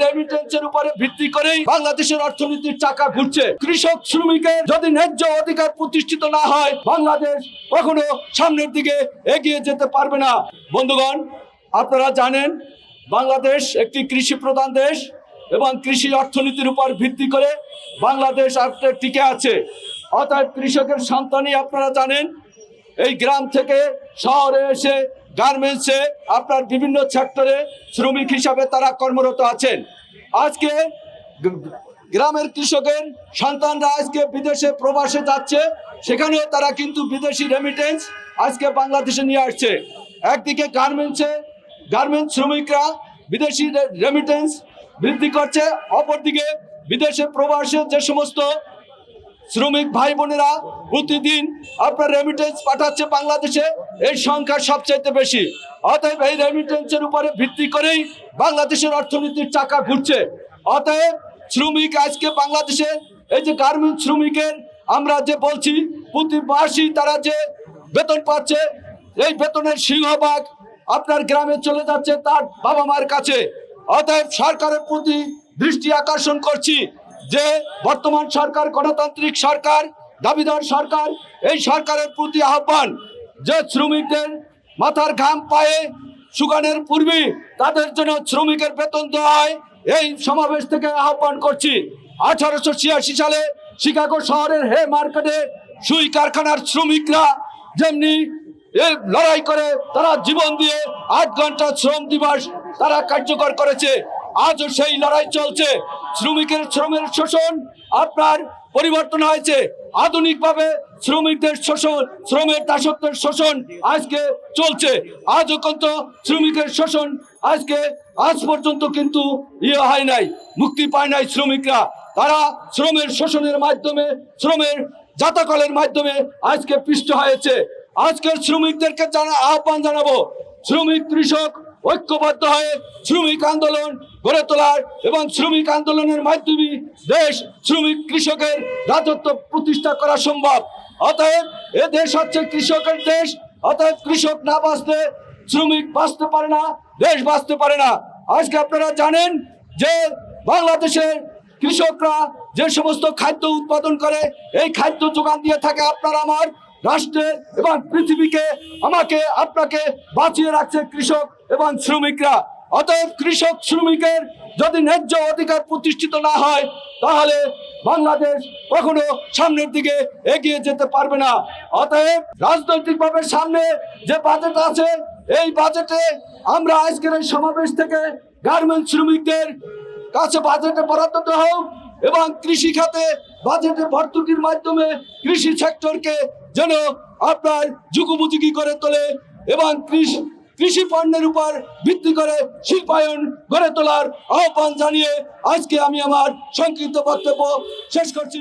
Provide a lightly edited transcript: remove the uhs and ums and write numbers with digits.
রেমিটেন্সের উপরে ভিত্তি করেই বাংলাদেশের অর্থনীতির চাকা ঘুরছে। কৃষক শ্রমিকের যদি ন্যায্য অধিকার প্রতিষ্ঠিত না হয়, বাংলাদেশ কখনো সামনের দিকে এগিয়ে যেতে পারবে না। বন্ধুগণ, আপনারা জানেন বাংলাদেশ একটি কৃষি প্রধান দেশ এবং কৃষি অর্থনীতির উপর ভিত্তি করে বাংলাদেশ আজকে টিকে আছে। অতএব কৃষকের সন্তানই আপনারা জানেন এই গ্রাম থেকে শহরে এসে গার্মেন্টসে আপনার বিভিন্ন সেক্টরে শ্রমিক হিসাবে তারা কর্মরত আছেন। আজকে গ্রামের কৃষকের সন্তানরা আজকে বিদেশে প্রবাসে যাচ্ছে, সেখানেও তারা কিন্তু বিদেশি রেমিটেন্স আজকে বাংলাদেশে নিয়ে আসছে। একদিকে গার্মেন্টস শ্রমিকরা বিদেশি রেমিটেন্স বৃদ্ধি করছে, অপরদিকে বিদেশে প্রবাসে যে সমস্ত শ্রমিক ভাই বোনেরা প্রতিদিন আপনার রেমিটেন্স পাঠাচ্ছে বাংলাদেশে, এই সংখ্যা সবচাইতে বেশি। অতএব এই রেমিটেন্সের উপরে ভিত্তি করেই বাংলাদেশের অর্থনীতির চাকা ঘুরছে। অতএব শ্রমিক আজকে বাংলাদেশে এই যে গার্মেন্টস শ্রমিকের আমরা যে বলছি প্রতি মাসে তারা যে বেতন পাচ্ছে, এই বেতনের সিংহভাগ আপনার গ্রামে চলে যাচ্ছে তার বাবা মার কাছে। অতএব সরকারের প্রতি দৃষ্টি আকর্ষণ করছি যে বর্তমান সরকার গণতান্ত্রিক সরকার, দাবিদার সরকার, এই সরকারের প্রতি আহ্বান যে শ্রমিকদের মাথার ঘাম পায়ে শুকানোর পূর্বে তাদের জন্য শ্রমিকের বেতন দেওয়া হয়, এই সমাবেশ থেকে আহ্বান করছি। 1886 সালে শিকাগো শহরের হে মার্কেটে সুই কারখানার শ্রমিকরা যেমনি এই লড়াই করে তারা জীবন দিয়ে 8 ঘন্টা শ্রম দিবস তারা কার্যকর করেছে, আজও সেই লড়াই চলছে। শ্রমের শোষণ আপনার পরিবর্তন হয়েছে, আধুনিকভাবে শ্রমিকদের শোষণ, শ্রমের দাসত্বের শোষণ আজকে চলছে। আজও কিন্তু শ্রমিকের শোষণ আজ পর্যন্ত কিন্তু হয় নাই, মুক্তি পায় নাই শ্রমিকরা। তারা শ্রমের শোষণের মাধ্যমে, শ্রমের জাতাকলের মাধ্যমে আজকে পিষ্ট হয়েছে। আজকের শ্রমিকদেরকে আহ্বান জানাবো, শ্রমিক কৃষক ঐক্যবদ্ধ হয়ে শ্রমিক আন্দোলন গড়ে তোলার এবং শ্রমিক আন্দোলনের মাধ্যমে দেশ শ্রমিক কৃষকের রাজত্ব প্রতিষ্ঠা করা সম্ভব। অতএব এ দেশ হচ্ছে কৃষকের দেশ। অতএব কৃষক না বাঁচলে শ্রমিক বাঁচতে পারে না, দেশ বাঁচতে পারে না। আজকে আপনারা জানেন যে বাংলাদেশের কৃষকরা যে সমস্ত খাদ্য উৎপাদন করে, এই খাদ্য যোগান দিয়ে থাকে আপনার আমার রাষ্ট্রে এবং পৃথিবীকে, আমাকে আপনাকে বাঁচিয়ে রাখছে কৃষক এবং শ্রমিকরা। অতএব কৃষক শ্রমিকের যদি ন্যায্য অধিকার প্রতিষ্ঠিত না হয়, তাহলে বাংলাদেশ কখনো সামনের দিকে এগিয়ে যেতে পারবে না। অতএব রাজনৈতিকভাবে সামনে যে বাজেট আছে, এই বাজেটে আমরা আজকের এই সমাবেশ থেকে গার্মেন্টস শ্রমিকদের কাছে বাজেটে বরাদ্দ দেওয়া হোক এবং কৃষি খাতে বাজেটে ভর্তুকির মাধ্যমে কৃষি সেক্টরকে যেন আপনার যুগোপযোগী করে তোলে এবং কৃষি পণ্যের উপর ভিত্তি করে শিল্পায়ন গড়ে তোলার আহ্বান জানিয়ে আজকে আমি আমার সংক্ষিপ্ত বক্তব্য শেষ করছি।